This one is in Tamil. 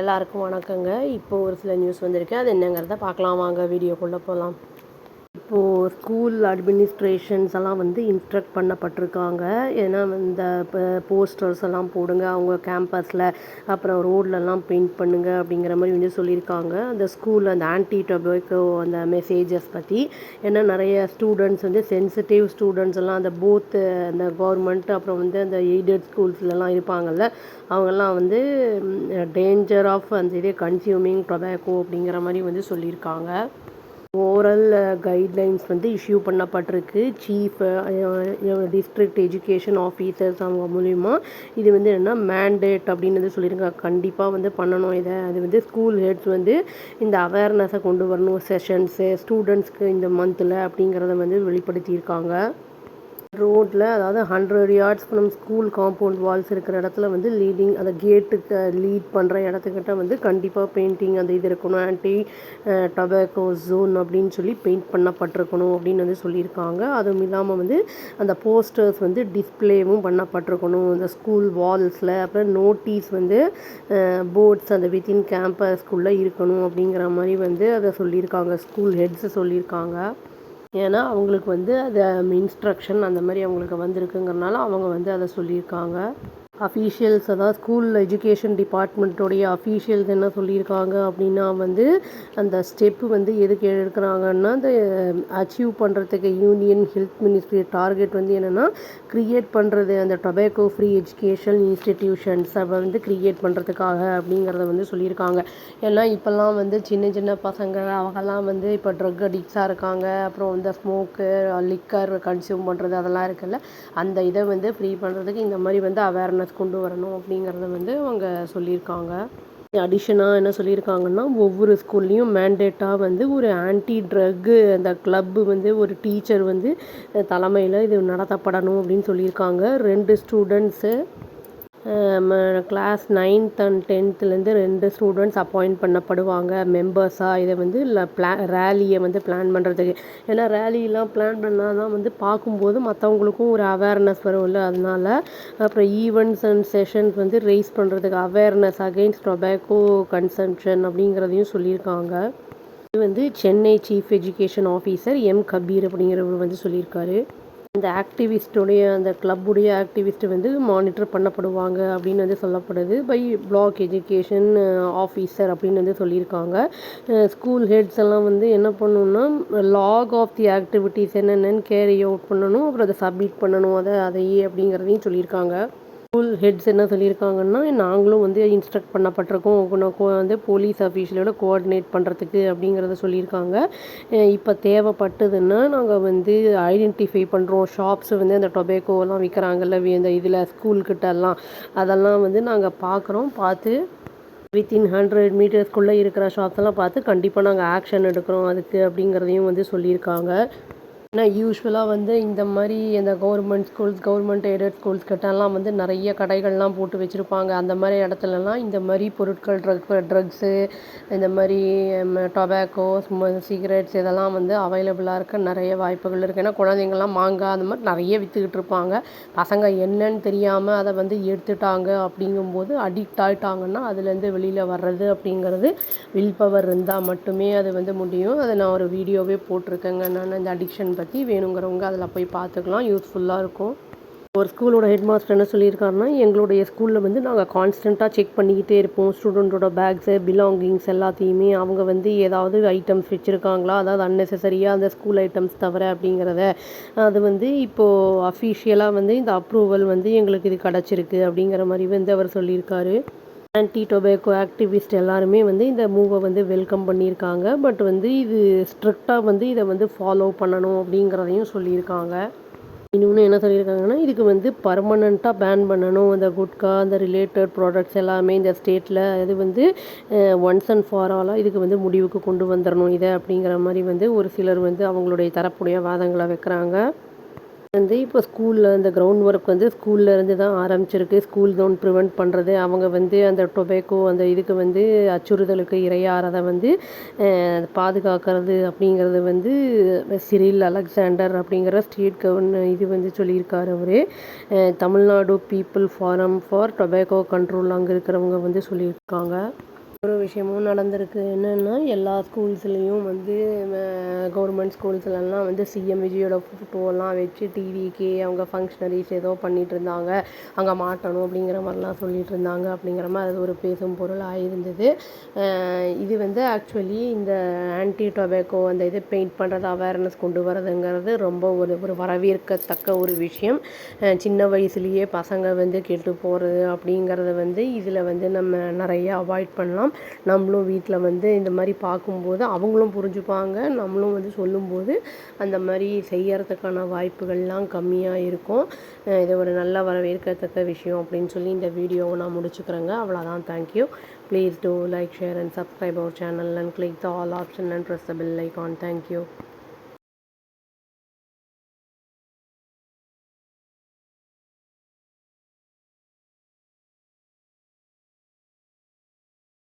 எல்லாருக்கும் வணக்கங்க. இப்போ ஒரு சில நியூஸ் வந்திருக்கு. அது என்னங்கிறத பார்க்கலாம் வாங்க, வீடியோக்குள்ளே போகலாம். இப்போது ஸ்கூல் அட்மினிஸ்ட்ரேஷன்ஸ் எல்லாம் இன்ஸ்ட்ரக்ட் பண்ணப்பட்டிருக்காங்க. ஏன்னா இந்த போஸ்டர்ஸ் எல்லாம் போடுங்க அவங்க கேம்பஸில், அப்புறம் ரோட்லலாம் பெயிண்ட் பண்ணுங்க அப்படிங்கிற மாதிரி சொல்லியிருக்காங்க. அந்த ஸ்கூல் அந்த ஆன்டி டொபாக்கோ அந்த மெசேஜஸ் பற்றி. ஏன்னா நிறைய ஸ்டூடெண்ட்ஸ் சென்சிட்டிவ் ஸ்டூடெண்ட்ஸ் எல்லாம் அந்த போத் அந்த கவர்மெண்ட் அப்புறம் அந்த எய்டட் ஸ்கூல்ஸ்லலாம் இருப்பாங்கள்ல, அவங்கெல்லாம் டேஞ்சர் ஆஃப் அந்த இதே கன்சியூமிங் டொபாக்கோ அப்படிங்கிற மாதிரி சொல்லியிருக்காங்க. ஓரல் கைட்லைன்ஸ் இஷ்யூ பண்ணப்பட்டிருக்கு. சீஃப் டிஸ்ட்ரிக்ட் எஜுகேஷன் ஆஃபீஸர்ஸ் அவங்க மூலிமா. இது என்னென்னா மேண்டேட் அப்படின்னு சொல்லியிருக்காங்க. கண்டிப்பாக பண்ணணும் இதை. அது ஸ்கூல் ஹெட்ஸ் இந்த அவேர்னஸை கொண்டு வரணும், செஷன்ஸு ஸ்டூடெண்ட்ஸ்க்கு இந்த மந்தில் அப்படிங்கிறத வெளிப்படுத்தியிருக்காங்க. ரோட்டில், அதாவது 100 yards from school compound walls இருக்கிற இடத்துல லீடிங் அந்த கேட்டுக்கு லீட் பண்ணுற இடத்துக்கிட்ட கண்டிப்பாக பெயிண்டிங் அந்த இது இருக்கணும். ஆன்டி டொபாக்கோ ஜோன் அப்படின்னு சொல்லி பெயிண்ட் பண்ணப்பட்டிருக்கணும் அப்படின்னு சொல்லியிருக்காங்க. அதுவும் இல்லாமல் அந்த போஸ்டர்ஸ் டிஸ்பிளேவும் பண்ணப்பட்டிருக்கணும் இந்த ஸ்கூல் வால்ஸில். அப்புறம் நோட்டீஸ் போர்ட்ஸ் அந்த வித்தின் கேம்பஸ்க்குள்ளே இருக்கணும் அப்படிங்கிற மாதிரி அதை சொல்லியிருக்காங்க. ஸ்கூல் ஹெட்ஸு சொல்லியிருக்காங்க. ஏன்னா அவங்களுக்கு அது இன்ஸ்ட்ரக்ஷன் அந்த மாதிரி அவங்களுக்கு வந்திருக்குங்கிறனால அவங்க அதை சொல்லியிருக்காங்க. அஃபீஷியல்ஸ், அதாவது ஸ்கூல் எஜுகேஷன் டிபார்ட்மெண்ட்டோடைய அஃபீஷியல்ஸ் என்ன சொல்லியிருக்காங்க அப்படின்னா அந்த ஸ்டெப்பு எதுக்கு எடுக்கிறாங்கன்னா அந்த அச்சீவ் பண்ணுறதுக்கு யூனியன் ஹெல்த் மினிஸ்ட்ரி டார்கெட் என்னென்னா க்ரியேட் பண்ணுறது அந்த tobacco free education institutions create பண்ணுறதுக்காக அப்படிங்கிறத சொல்லியிருக்காங்க. ஏன்னா இப்போல்லாம் சின்ன சின்ன பசங்க அவங்கெல்லாம் இப்போ ட்ரக் அடிக்ட்ஸாக இருக்காங்க. அப்புறம் ஸ்மோக்கு லிக்கர் கன்சியூம் பண்ணுறது அதெல்லாம் இருக்குல்ல, அந்த இதை ஃப்ரீ பண்ணுறதுக்கு இந்த மாதிரி அவேர்னஸ் கொண்டு வரணும் அப்படிங்கிறத அவங்க சொல்லியிருக்காங்க. அடிஷனாக என்ன சொல்லியிருக்காங்கன்னா, ஒவ்வொரு ஸ்கூல்லையும் மேண்டேட்டாக ஒரு ஆன்டி ட்ரக்கு அந்த கிளப்பு ஒரு டீச்சர் தலைமையில் இது நடத்தப்படணும் அப்படின்னு சொல்லியிருக்காங்க. 2 students class 9th and 10th 2 students appoint பண்ணப்படுவாங்க மெம்பர்ஸாக. இதை ரேலியை பிளான் பண்ணுறதுக்கு. ஏன்னா ரேலியெலாம் பிளான் பண்ணால் தான் பார்க்கும்போது மற்றவங்களுக்கும் ஒரு அவேர்னஸ் வரும்ல, அதனால. அப்புறம் ஈவெண்ட்ஸ் அண்ட் செஷன்ஸ் ரைஸ் பண்ணுறதுக்கு அவேர்னஸ் அகெயின்ஸ்ட் டொபாக்கோ கன்சம்ப்ஷன் அப்படிங்கிறதையும் சொல்லியிருக்காங்க. இது Chennai chief education officer M Kabir அப்படிங்கிறவர் சொல்லியிருக்காரு. இந்த ஆக்டிவிஸ்டோடைய அந்த கிளப்புடைய ஆக்டிவிஸ்ட் மானிட்டர் பண்ணப்படுவாங்க அப்படின்னு சொல்லப்படுது பை பிளாக் எஜுகேஷன் ஆஃபீஸர் அப்படின்னு சொல்லியிருக்காங்க. ஸ்கூல் ஹெட்ஸ் எல்லாம் என்ன பண்ணணும்னா லாக் ஆஃப் தி ஆக்டிவிட்டீஸ் என்னென்னு கேரி அவுட் பண்ணணும், அப்புறம் அதை சப்மிட் பண்ணணும் அதையே அப்படிங்கிறதையும் சொல்லியிருக்காங்க. ஸ்கூல் ஹெட்ஸ் என்ன சொல்லியிருக்காங்கன்னா, நாங்களும் இன்ஸ்ட்ரக்ட் பண்ணப்பட்டிருக்கோம் போலீஸ் அஃபீஷியலோட கோஆர்டினேட் பண்ணுறதுக்கு அப்படிங்கிறத சொல்லியிருக்காங்க. இப்போ தேவைப்பட்டதுன்னா நாங்கள் ஐடென்டிஃபை பண்ணுறோம் ஷாப்ஸ் அந்த டொபாக்கோலாம் விற்கிறாங்கல்ல இந்த இதில் ஸ்கூல்கிட்டலாம், அதெல்லாம் நாங்கள் பார்த்து வித்தின் 100 மீட்டர்ஸ்குள்ளே இருக்கிற ஷாப்ஸ் எல்லாம் பார்த்து கண்டிப்பாக நாங்கள் ஆக்ஷன் எடுக்கிறோம் அதுக்கு அப்படிங்கிறதையும் சொல்லியிருக்காங்க. ஏன்னா யூஸ்வலாக இந்த மாதிரி இந்த government schools government aided schools கிட்டலாம் நிறைய கடைகள்லாம் போட்டு வச்சுருப்பாங்க. அந்த மாதிரி இடத்துலலாம் இந்த மாதிரி பொருட்கள் ட்ரக்ஸு இந்த மாதிரி டொபாக்கோ சிகரெட்ஸ் இதெல்லாம் அவைலபிளாக இருக்க நிறைய வாய்ப்புகள் இருக்குது. ஏன்னா குழந்தைங்கள்லாம் மாங்காய் அந்த மாதிரி நிறைய விற்றுக்கிட்டு இருப்பாங்க. பசங்க என்னன்னு தெரியாமல் அதை எடுத்துட்டாங்க அப்படிங்கும்போது அடிக்ட் ஆகிட்டாங்கன்னா அதுலேருந்து வெளியில் வர்றது அப்படிங்கிறது வில் பவர் இருந்தால் மட்டுமே அது முடியும். அதை நான் ஒரு வீடியோவே போட்டிருக்கேங்க. நான் இந்த அடிக்ஷன் பற்றி வேணுங்கிறவங்க அதில் போய் பார்த்துக்கலாம், யூஸ்ஃபுல்லாக இருக்கும். ஒரு ஸ்கூலோட ஹெட் மாஸ்டர் என்ன சொல்லியிருக்காருன்னா, எங்களுடைய ஸ்கூலில் நாங்கள் கான்ஸ்டண்ட்டாக செக் பண்ணிக்கிட்டே இருப்போம் ஸ்டூடெண்ட்டோட பேக்ஸு பிலாங்கிங்ஸ் எல்லாத்தையுமே. அவங்க ஏதாவது ஐட்டம்ஸ் வச்சுருக்காங்களா, அதாவது அன்னெசரியாக அந்த ஸ்கூல் ஐட்டம்ஸ் தவிர அப்படிங்கிறத. அது இப்போது அஃபீஷியலாக இந்த அப்ரூவல் எங்களுக்கு இது கிடச்சிருக்கு அப்படிங்கிற மாதிரி அவர் சொல்லியிருக்காரு. ஆன்டி டொபாக்கோ ஆக்டிவிஸ்ட் எல்லாருமே இந்த மூவை வெல்கம் பண்ணியிருக்காங்க. பட் இது ஸ்ட்ரிக்டாக இதை ஃபாலோ பண்ணணும் அப்படிங்கிறதையும் சொல்லியிருக்காங்க. இன்னொன்று என்ன சொல்லியிருக்காங்கன்னா, இதுக்கு பர்மனெண்ட்டாக பேன் பண்ணணும் அந்த குட்கா அந்த ரிலேட்டட் ப்ராடக்ட்ஸ் எல்லாமே இந்த ஸ்டேட்டில். இது ஒன்ஸ் அண்ட் ஃபார் ஆலாக இதுக்கு முடிவுக்கு கொண்டு வந்துடணும் இதை அப்படிங்கிற மாதிரி ஒரு சிலர் அவங்களுடைய தரப்புடைய வாதங்களை வைக்கிறாங்க. இப்போ ஸ்கூலில் அந்த கிரவுண்ட் ஒர்க் ஸ்கூல்ல இருந்து தான் ஆரம்பிச்சிருக்கு. ஸ்கூல் ஜோன் ப்ரிவெண்ட் பண்ணுறது, அவங்க அந்த டொபாக்கோ அந்த இதுக்கு அச்சுறுத்தலுக்கு இரையாறதை பாதுகாக்கிறது அப்படிங்கிறது சிரில் அலெக்சாண்டர் அப்படிங்கிற ஸ்டேட் கவர்னர் இது சொல்லியிருக்காரு அவர். Tamil Nadu people forum for tobacco control அங்கே இருக்கிறவங்க சொல்லியிருக்காங்க. ஒரு விஷயமும் நடந்திருக்கு. என்னென்னா எல்லா ஸ்கூல்ஸ்லேயும் வந்து கவர்மெண்ட் ஸ்கூல்ஸ்லலாம் வந்து சிஎம் விஜயோட ஃபோட்டோலாம் வச்சு டிவிக்கு அவங்க ஃபங்க்ஷனரிஸ் ஏதோ பண்ணிகிட்டு இருந்தாங்க, அங்கே மாட்டணும் அப்படிங்கிற மாதிரிலாம் சொல்லிகிட்டு இருந்தாங்க. அப்படிங்கிற மாதிரி அது ஒரு பேசும் பொருளாக இருந்தது. இது வந்து ஆக்சுவலி இந்த ஆன்டி டொபேக்கோ அந்த இது பெயிண்ட் பண்ணுறது அவேர்னஸ் கொண்டு வரதுங்கிறது ரொம்ப ஒரு வரவேற்கத்தக்க ஒரு விஷயம். சின்ன வயசுலேயே பசங்க வந்து கெட்டு போகிறது அப்படிங்கிறத வந்து இதில் வந்து நம்ம நிறைய அவாய்ட் பண்ணலாம். நம்மளும் வீட்டில் வந்து இந்த மாதிரி பார்க்கும்போது அவங்களும் புரிஞ்சுப்பாங்க, நம்மளும் வந்து சொல்லும்போது அந்த மாதிரி செய்யறதுக்கான வாய்ப்புகள்லாம் கம்மியாக இருக்கும். இது ஒரு நல்ல வரவேற்கத்தக்க விஷயம் அப்படின்னு சொல்லி இந்த வீடியோவை நான் முடிச்சுக்கிறேங்க. அவ்வளோதான். Thank you. Please do like, share and subscribe our channel and click the all option and press the bell icon. Thank you.